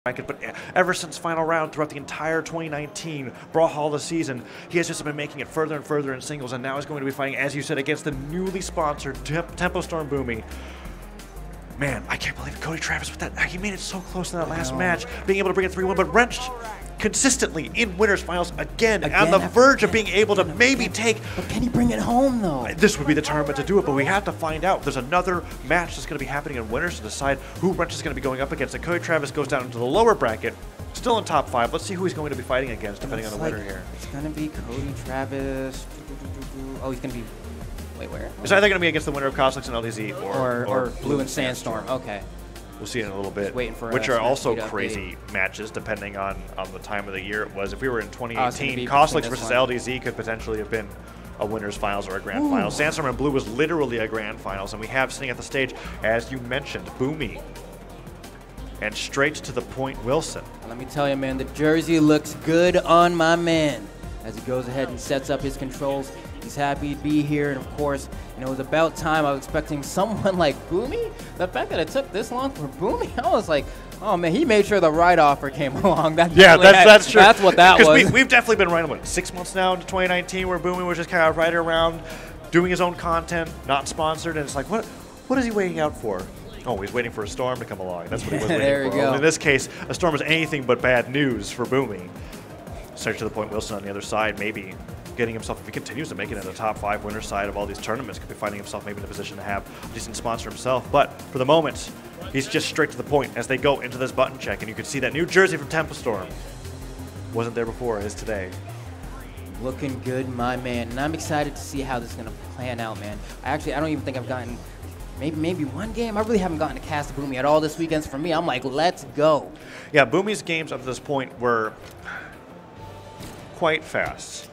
bracket, but ever since final round throughout the entire 2019 Brawlhalla season, he has just been making it further and further in singles, and now is going to be fighting, as you said, against the newly sponsored Tempo Storm Boomie. Man, I can't believe Cody Travis with that. He made it so close in that last match, being able to bring it 3-1, but wrenched consistently in winners finals again on the verge of being able to maybe take. But can he bring it home though? This would be the tournament to do it, but we have to find out. There's another match that's going to be happening in winners to decide who Wrench is going to be going up against. And Cody Travis goes down into the lower bracket, still in top 5. Let's see who he's going to be fighting against, depending on the winner here. It's going to be Cody Travis. Oh, he's going to be. Wait, where? It's either going to be against the winner of Cosmix and LDZ or Blue and Sandstorm. Okay. We'll see in a little bit. Waiting for which are also crazy matches, depending on the time of the year it was. If we were in 2018, Cosmix versus LDZ could potentially have been a winners finals or a grand finals. Sandstorm and Blue was literally a grand finals, and we have sitting at the stage, as you mentioned, Boomie and straight to the point Wilson. Let me tell you, man, the jersey looks good on my man as he goes ahead and sets up his controls. He's happy to be here, and of course, you know, it was about time. I was expecting someone like Boomie. The fact that it took this long for Boomie, I was like, oh man, he made sure the right offer came along. That's true. That's what that was. Because we've definitely been running, what, 6 months now into 2019, where Boomie was just kind of right around doing his own content, not sponsored, and it's like, what is he waiting out for? Oh, he's waiting for a storm to come along. That's what he was waiting there for. We go. In this case, a storm is anything but bad news for Boomie. Straight to the point Wilson on the other side, maybe getting himself, if he continues to make it in the top 5 winner side of all these tournaments, could be finding himself maybe in a position to have a decent sponsor himself. But for the moment, he's just straight to the point as they go into this button check, and you can see that new jersey from Tempo Storm wasn't there before, is today. Looking good, my man, and I'm excited to see how this is going to plan out, man. I don't even think I've gotten maybe one game. I really haven't gotten to cast Boomie at all this weekend. For me, I'm like, let's go. Yeah, Boomie's games up to this point were quite fast.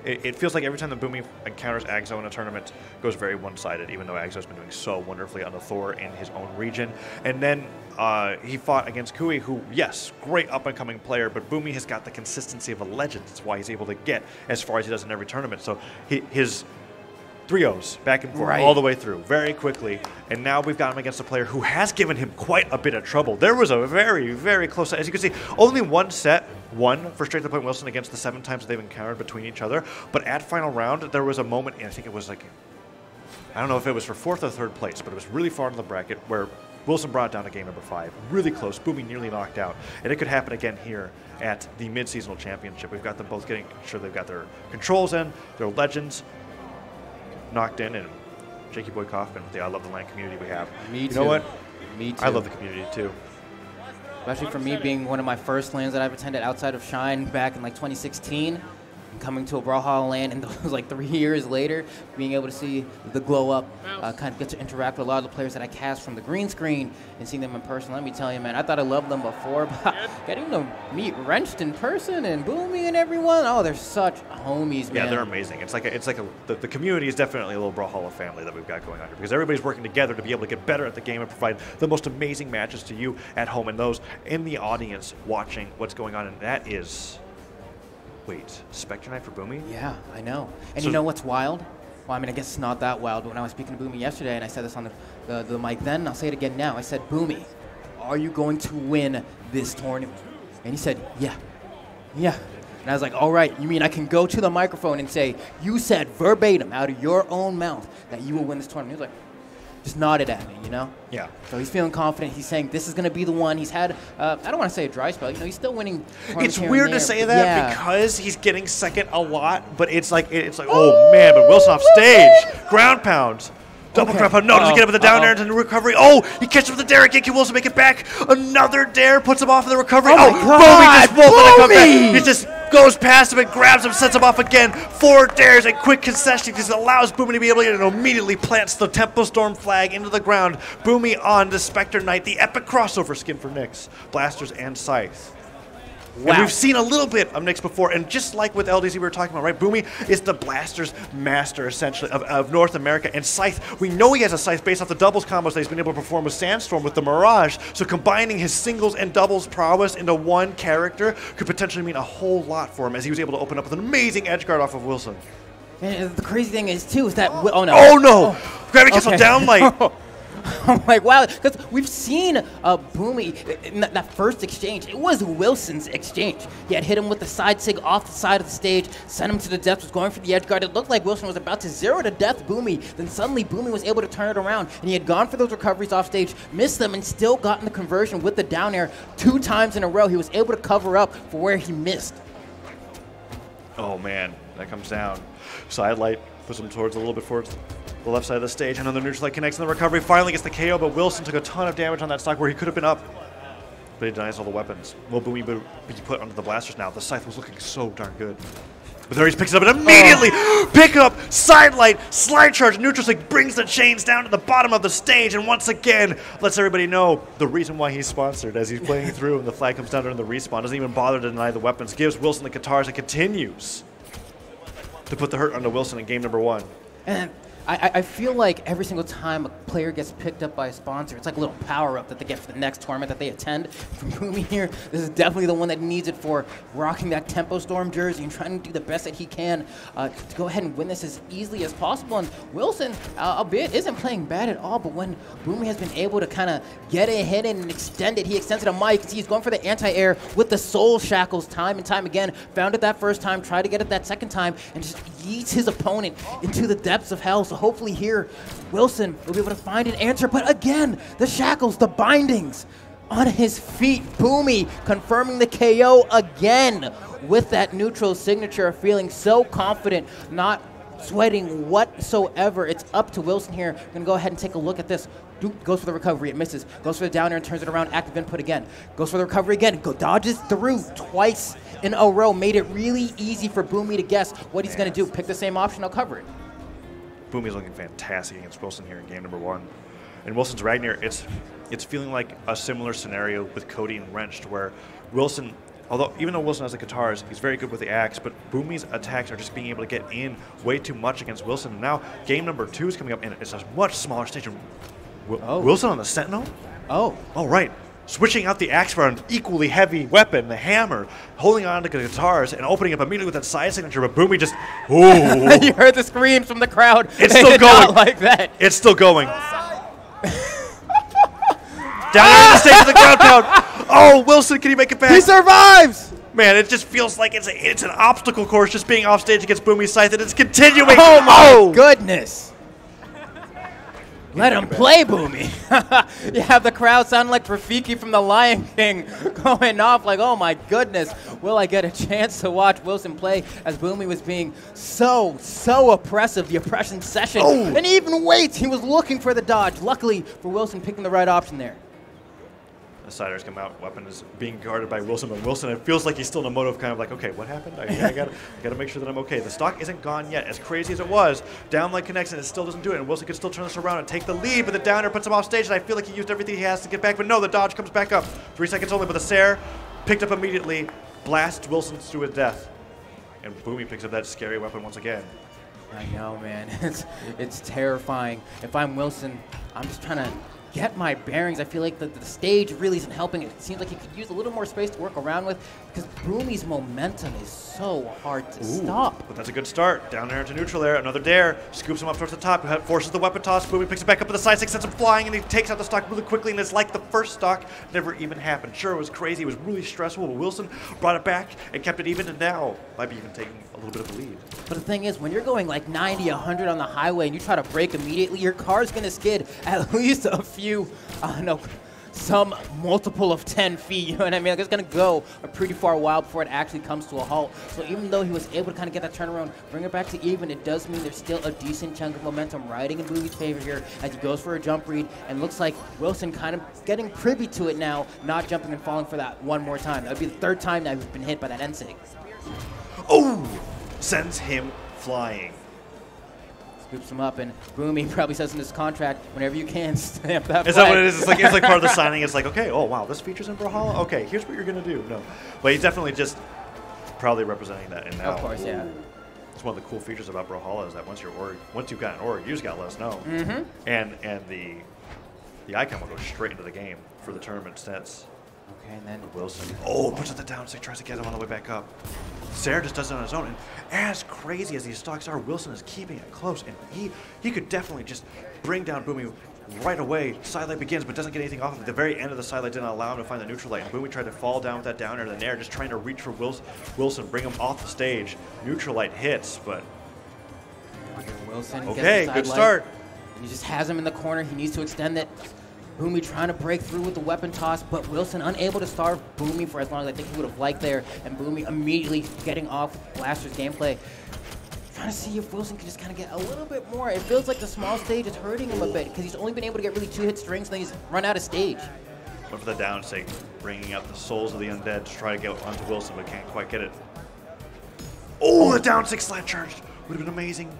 It feels like every time the Boomie encounters Agzo in a tournament, it goes very one-sided, even though Agzo's been doing so wonderfully on the Thor in his own region. And then he fought against Kui, who, yes, great up-and-coming player, but Boomie has got the consistency of a legend. That's why he's able to get as far as he does in every tournament. So his 3-0s back and forth all the way through very quickly, and now we've got him against a player who has given him quite a bit of trouble. There was a very, very close set. As you can see, only one set won for straight to the point Wilson against the 7 times they've encountered between each other, but at final round there was a moment, and I think it was like, I don't know if it was for 4th or 3rd place, but it was really far in the bracket where Wilson brought down to game number 5. Really close. Boomie nearly knocked out, and it could happen again here at the mid-seasonal championship. We've got them both getting sure they've got their controls in, their legends knocked in, and Jakey Boy Kaufman with the I Love the Land community we have. Me too. You know what? Me too. I love the community too. Especially for me being one of my first lands that I've attended outside of Shine back in like 2016. And coming to a Brawlhalla land, and those like 3 years later, being able to see the glow up, kind of get to interact with a lot of the players that I cast from the green screen and seeing them in person. Let me tell you, man, I thought I loved them before, but getting to meet Wrenched in person and Boomie and everyone, oh, they're such homies, man. Yeah, they're amazing. The community is definitely a little Brawlhalla family that we've got going on here, because everybody's working together to be able to get better at the game and provide the most amazing matches to you at home and those in the audience watching what's going on, and that is. Wait, Spectre Knight for Boomie? Yeah, I know. And so, you know what's wild? Well, I mean, I guess it's not that wild, but when I was speaking to Boomie yesterday, and I said this on the mic then, and I'll say it again now, I said, Boomie, are you going to win this tournament? And he said, yeah. And I was like, all right, you mean I can go to the microphone and say, you said verbatim out of your own mouth that you will win this tournament? He was like, just nodded at me, you know? Yeah. So he's feeling confident. He's saying this is going to be the one. He's had, I don't want to say a dry spell. You know, he's still winning. It's weird to say that because he's getting second a lot, but it's like, oh man, but Wilson off stage. Ground pounds. Double grab pound. No, does he get up with the down air into the recovery? Oh, he catches up with the dare. Can Wilson make it back? Another dare puts him off in the recovery. Boomie just won't let it come back. He just goes past him and grabs him, sets him off again. 4 dares and quick concession just allows Boomie to be able to get it and immediately plants the Tempo Storm flag into the ground. Boomie on the Spectre Knight, the epic crossover skin for Nyx, Blasters, and Scythe. Wow. And we've seen a little bit of Nyx before, and just like with LDZ we were talking about, right? Boomie is the Blasters master, essentially, of North America. And Scythe, we know he has a Scythe based off the doubles combos that he's been able to perform with Sandstorm with the Mirage. So combining his singles and doubles prowess into one character could potentially mean a whole lot for him, as he was able to open up with an amazing edge guard off of Wilson. And the crazy thing is, too, is that... Oh, no. Oh, no! Gravity cancel down light. I'm like, wow, because we've seen Boomie in that first exchange. It was Wilson's exchange. He had hit him with the side sig off the side of the stage, sent him to the depths, was going for the edge guard. It looked like Wilson was about to zero to death Boomie. Then suddenly Boomie was able to turn it around, and he had gone for those recoveries off stage, missed them, and still gotten the conversion with the down air 2 times in a row. He was able to cover up for where he missed. Oh man, that comes down. Side light puts him towards a little bit towards the left side of the stage. Another neutral light connects in the recovery. Finally gets the KO, but Wilson took a ton of damage on that stock where he could have been up. But he denies all the weapons. Will Boomie be put under the blasters now? The scythe was looking so darn good. But there he picks it up and immediately pick up, side light, slide charge, neutral stick, brings the chains down to the bottom of the stage, and once again lets everybody know the reason why he's sponsored as he's playing through and the flag comes down during the respawn. Doesn't even bother to deny the weapons. Gives Wilson the guitars and continues to put the hurt onto Wilson in game number 1. And I feel like every single time a player gets picked up by a sponsor, it's like a little power-up that they get for the next tournament that they attend. From Boomie here, this is definitely the one that needs it for rocking that Tempo Storm jersey and trying to do the best that he can to go ahead and win this as easily as possible. And Wilson, albeit, isn't playing bad at all, but when Boomie has been able to kind of get it, hit it, and extend it, he extends it on Mike. He's going for the anti-air with the soul shackles time and time again. Found it that first time, tried to get it that second time, and just yeets his opponent into the depths of hell. So hopefully here, Wilson will be able to find an answer. But again, the shackles, the bindings on his feet. Boomie confirming the KO again with that neutral signature, feeling so confident, not sweating whatsoever. It's up to Wilson here. We're going to go ahead and take a look at this. Duke goes for the recovery, it misses. Goes for the down air and turns it around, active input again. Goes for the recovery again, dodges through twice in a row. Made it really easy for Boomie to guess what he's going to do. Pick the same option, I'll cover it. Boomie's looking fantastic against Wilson here in game number 1. And Wilson's Ragnar, it's feeling like a similar scenario with Cody and Wrenched, where Wilson, even though Wilson has the guitars, he's very good with the axe, but Boomie's attacks are just being able to get in way too much against Wilson. And now game number 2 is coming up, and it's a much smaller stage. Wilson on the Sentinel? Oh, right. Switching out the axe for an equally heavy weapon, the hammer, holding on to the guitars and opening up immediately with that side signature, but Boomie just, ooh. You heard the screams from the crowd. It's still going. Like that. It's still going. Down there the stage of the ground pound. Oh, Wilson, can he make it back? He survives! Man, it just feels like it's an obstacle course just being off stage against Boomie's scythe, and it's continuing. Oh my goodness. Let him play, Boomie. You have the crowd sound like Rafiki from The Lion King going off like, oh my goodness, will I get a chance to watch Wilson play as Boomie was being so oppressive, the oppression session. Oh. And even waits, he was looking for the dodge. Luckily for Wilson picking the right option there. The siders come out, weapon is being guarded by Wilson, but Wilson, it feels like he's still in a mode of kind of like, okay, what happened? I gotta make sure that I'm okay. The stock isn't gone yet. As crazy as it was, down leg connects and it still doesn't do it, and Wilson can still turn this around and take the lead, but the downer puts him off stage, and I feel like he used everything he has to get back, but no, the dodge comes back up. 3 seconds only, but the Sair picked up immediately, blasts Wilson to his death, and Boomie picks up that scary weapon once again. I know, man. It's terrifying. If I'm Wilson, I'm just trying to get my bearings. I feel like the stage really isn't helping. It seems like he could use a little more space to work around with because Boomie's momentum is so hard to stop. But that's a good start. Down there into neutral air. Another dare. Scoops him up towards the top. Forces the weapon toss. Boomie picks it back up with the side six, sends him flying, and he takes out the stock really quickly, and it's like the first stock never even happened. Sure, it was crazy. It was really stressful, but Wilson brought it back and kept it even, and now might be even taking a little bit of a lead. But the thing is, when you're going like 90, 100 on the highway and you try to brake immediately, your car's going to skid at least a few, some multiple of 10 feet, you know what I mean? Like, it's going to go a pretty far while before it actually comes to a halt. So even though he was able to kind of get that turnaround, bring it back to even, it does mean there's still a decent chunk of momentum riding in Boomie's favor here as he goes for a jump read, and looks like Wilson kind of getting privy to it now, not jumping and falling for that one more time. That would be the 3rd time that he's been hit by that NSIG. Oh! Sends him flying. Scoops him up, and Boomie probably says in his contract, whenever you can, stamp that flag. Is that what it is? It's like part of the signing. It's like, okay, oh wow, this feature's in Brawlhalla? Okay, here's what you're gonna do. No. But he's definitely just proudly representing that, and now of course, yeah. It's one of the cool features about Brawlhalla is that once you've got an org, you just gotta let us know. Mm-hmm. And the icon will go straight into the game for the tournament stats. Okay, and then Wilson, puts it the down stick, tries to get him on the way back up. Sair just does it on his own, and as crazy as these stocks are, Wilson is keeping it close, and he could definitely just bring down Boomie right away. Sidelight begins, but doesn't get anything off of it. The very end of the sidelight didn't allow him to find the neutral light. And Boomie tried to fall down with that down air to the nair, just trying to reach for Wilson, bring him off the stage. Neutral light hits, but Wilson okay, gets the good sidelight, start. and he just has him in the corner. He needs to extend it. Boomie trying to break through with the weapon toss, but Wilson unable to starve Boomie for as long as I think he would have liked there. And Boomie immediately getting off Blaster's gameplay. Trying to see if Wilson can just kind of get a little bit more. It feels like the small stage is hurting him a bit because he's only been able to get really 2-hit strings, and then he's run out of stage. Went for the down sake, bringing out the souls of the undead to try to get onto Wilson, but can't quite get it. Oh, the down six slant charge would have been amazing.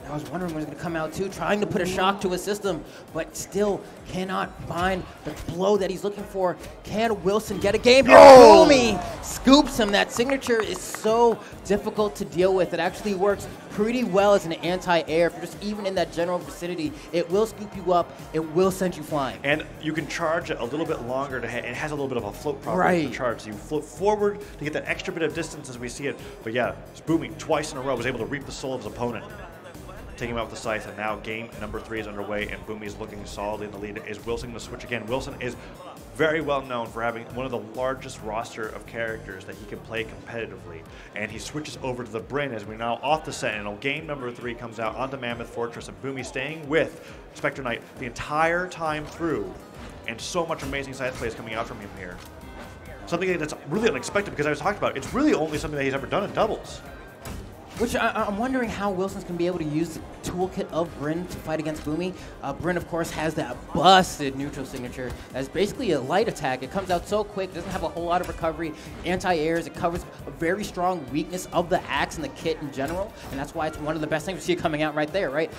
I was wondering when he was going to come out too, trying to put a shock to his system, but still cannot find the blow that he's looking for. Can Wilson get a game here? Oh! Boomie scoops him. That signature is so difficult to deal with. It actually works pretty well as an anti-air. If you're just even in that general vicinity, it will scoop you up. It will send you flying. And you can charge it a little bit longer. It has a little bit of a float problem Right. with the charge. So you float forward to get that extra bit of distance as we see it. But yeah, Boomie twice in a row was able to reap the soul of his opponent. Taking him out with the scythe, and now game number 3 is underway, and Boomie is looking solidly in the lead. Is Wilson going to switch again? Wilson is very well known for having one of the largest roster of characters that he can play competitively, and he switches over to the Bryn as we're now off the Sentinel. Game number 3 comes out onto Mammoth Fortress, and Boomie staying with Spectre Knight the entire time through, and so much amazing side plays coming out from him here. Something that's really unexpected because I was talking about it's really only something that he's ever done in doubles. Which I'm wondering how Wilson's going to be able to use the toolkit of Bryn to fight against Boomie. Bryn, of course, has that busted neutral signature as basically a light attack. It comes out so quick, doesn't have a whole lot of recovery, anti-airs. It covers a very strong weakness of the axe and the kit in general, and that's why it's one of the best things we see coming out right there, right?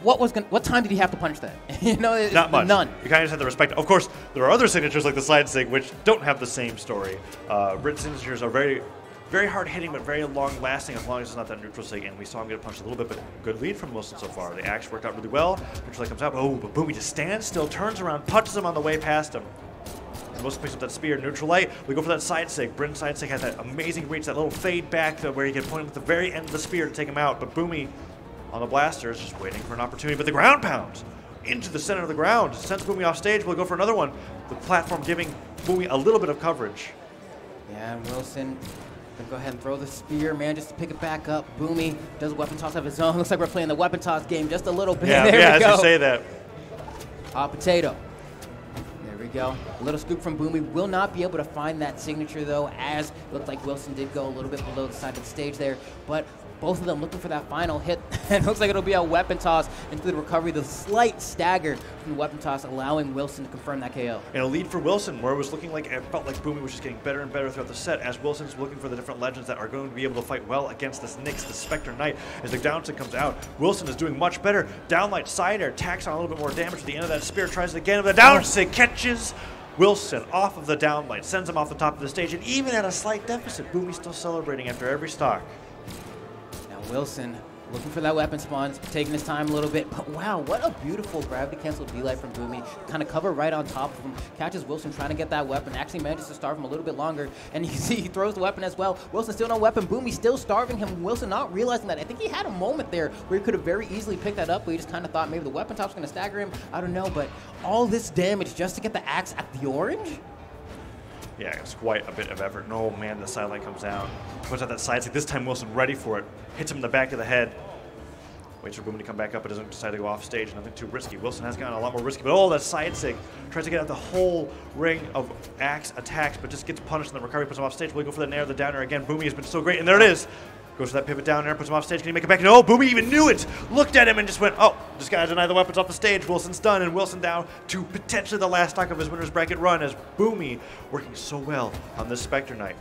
What time did he have to punch that? You know, not much. None. You kind of just have to respect. Of course, there are other signatures like the side sig which don't have the same story. Bryn's signatures are very hard hitting, but very long lasting as long as it's not that neutral sig. And we saw him get punched a little bit, but good lead from Wilson so far. The axe worked out really well. Neutral leg comes out. Oh, but Boomie just stands still, turns around, punches him on the way past him. And Wilson picks up that spear. Neutral light. We go for that side sig. Bryn's side sig has that amazing reach, that little fade back where he can point him at the very end of the spear to take him out. But Boomie on the blaster is just waiting for an opportunity. But the ground pounds into the center of the ground. Sends Boomie off stage. We'll go for another one. The platform giving Boomie a little bit of coverage. Yeah, and Wilson gonna go ahead and throw the spear, man, just to pick it back up. Boomie does a weapon toss of his own. Looks like we're playing the weapon toss game just a little bit. Yeah, there yeah, we as go. you say that. Hot potato. There we go. A little scoop from Boomie. Will not be able to find that signature, though, as it looked like Wilson did go a little bit below the side of the stage there. But both of them looking for that final hit. And it looks like it'll be a weapon toss into the recovery. The slight stagger from the weapon toss, allowing Wilson to confirm that KO. And a lead for Wilson, where it was looking like, it felt like Boomie was just getting better and better throughout the set as Wilson's looking for the different legends that are going to be able to fight well against this Nyx, the Spectre Knight. As the downstick comes out, Wilson is doing much better. Downlight side air, tacks on a little bit more damage at the end of that spear, tries it again, but the downstick catches Wilson off of the downlight, sends him off the top of the stage, and even at a slight deficit, Boomie's still celebrating after every stock. Wilson looking for that weapon spawns, taking his time a little bit, but wow, what a beautiful gravity cancel D-Light from Boomie. Kind of cover right on top of him, catches Wilson trying to get that weapon, actually manages to starve him a little bit longer, and you see he throws the weapon as well. Wilson still no weapon, Boomie still starving him, Wilson not realizing that. I think he had a moment there where he could have very easily picked that up, but he just kind of thought maybe the weapon top's going to stagger him. I don't know, but all this damage just to get the axe at the orange? Yeah, it's quite a bit of effort. No, man, the sidelight comes down. Puts out that side stick. This time Wilson ready for it. Hits him in the back of the head. Waits for Boomie to come back up, but doesn't decide to go off stage. Nothing too risky. Wilson has gotten a lot more risky, but oh, that side stick. Tries to get out the whole ring of axe attacks, but just gets punished in the recovery, puts him off stage. We go for the nair, the downer again. Boomie has been so great, and there it is. Goes for that pivot down there, puts him off stage. Can he make it back? No, Boomie even knew it. Looked at him and just went, oh, just gotta deny the weapons off the stage. Wilson's done, and Wilson down to potentially the last stock of his winner's bracket run as Boomie working so well on this Spectre Knight.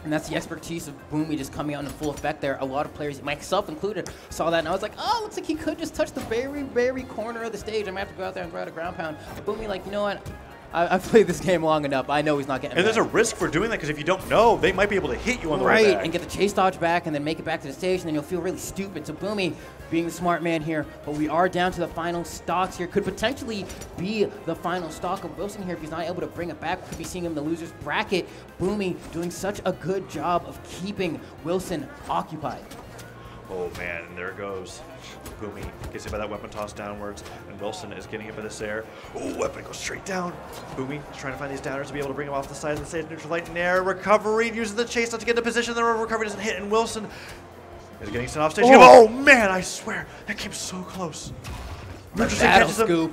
And that's the expertise of Boomie just coming out in full effect there. A lot of players, myself included, saw that, and I was like, oh, looks like he could just touch the very, very corner of the stage. I might have to go out there and throw out a ground pound. But Boomie, like, you know what? I've played this game long enough. I know he's not getting And back. there's a risk for doing that because if you don't know, they might be able to hit you on the way right, back. and get the chase dodge back and then make it back to the stage, and then you'll feel really stupid. So Boomie being the smart man here, but we are down to the final stocks here. Could potentially be the final stock of Wilson here if he's not able to bring it back. We could be seeing him in the loser's bracket. Boomie doing such a good job of keeping Wilson occupied. Oh man, and there it goes. Boomie gets hit by that weapon toss downwards, and Wilson is getting hit by this air. Oh, weapon goes straight down. Boomie is trying to find these downers to be able to bring him off the side of the stage. Neutral light in air. Recovery, uses the chase not to get into position. The recovery doesn't hit, and Wilson is getting sent off stage. Oh man, I swear, that came so close. Neutral catches scoop.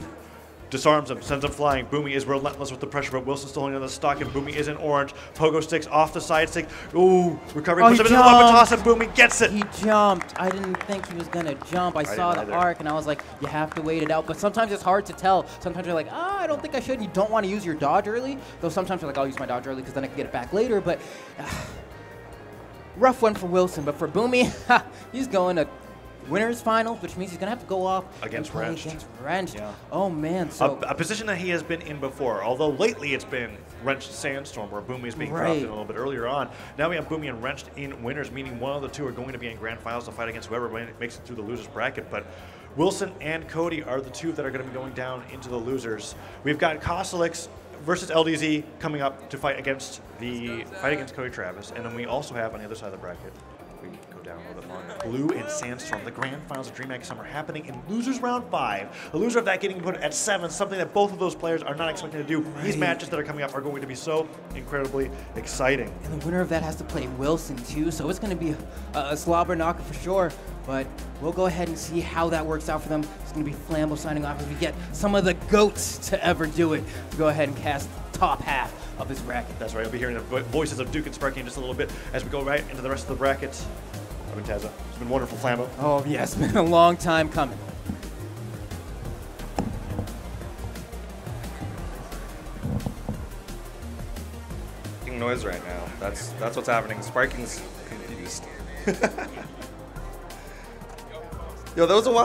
Disarms him, sends him flying. Boomie is relentless with the pressure, but Wilson's still holding on the stock, and Boomie is in orange. Pogo sticks off the side stick. Ooh, recovery puts him into the weapon toss, and Boomie gets it. He jumped. I didn't think he was going to jump. I saw the arc, and I was like, you have to wait it out. But sometimes it's hard to tell. Sometimes you're like, I don't think I should. And you don't want to use your dodge early. Though sometimes you're like, I'll use my dodge early because then I can get it back later. But rough one for Wilson. But for Boomie, he's going to winners finals, which means he's going to have to go off against Wrenched. Yeah. Oh, man. So a position that he has been in before, although lately it's been Wrenched Sandstorm, where Boomie is being dropped in a little bit earlier on. Now we have Boomie and Wrenched in winners, meaning one of the two are going to be in grand finals to fight against whoever makes it through the losers bracket. But Wilson and Cody are the two that are going to be going down into the losers. We've got Kosalix versus LDZ coming up to fight against Cody Travis, and then we also have on the other side of the bracket, we go down a little bit longer, Blue and Sandstorm. The grand finals of DreamHack Summer happening in losers round 5. The loser of that getting put at 7, something that both of those players are not expecting to do. These matches that are coming up are going to be so incredibly exciting. And the winner of that has to play Wilson too, so it's going to be a slobber knocker for sure. But we'll go ahead and see how that works out for them. It's going to be Flambo signing off as we get some of the GOATs to ever do it to go ahead and cast top half of this bracket. That's right. I'll be hearing the voices of Duke and Sparky in just a little bit as we go right into the rest of the brackets. I've been Tazza. It's been wonderful, Flambo. Oh, yes. It's been a long time coming. Noise right now. That's what's happening. Sparking's confused. Yo, that was a while.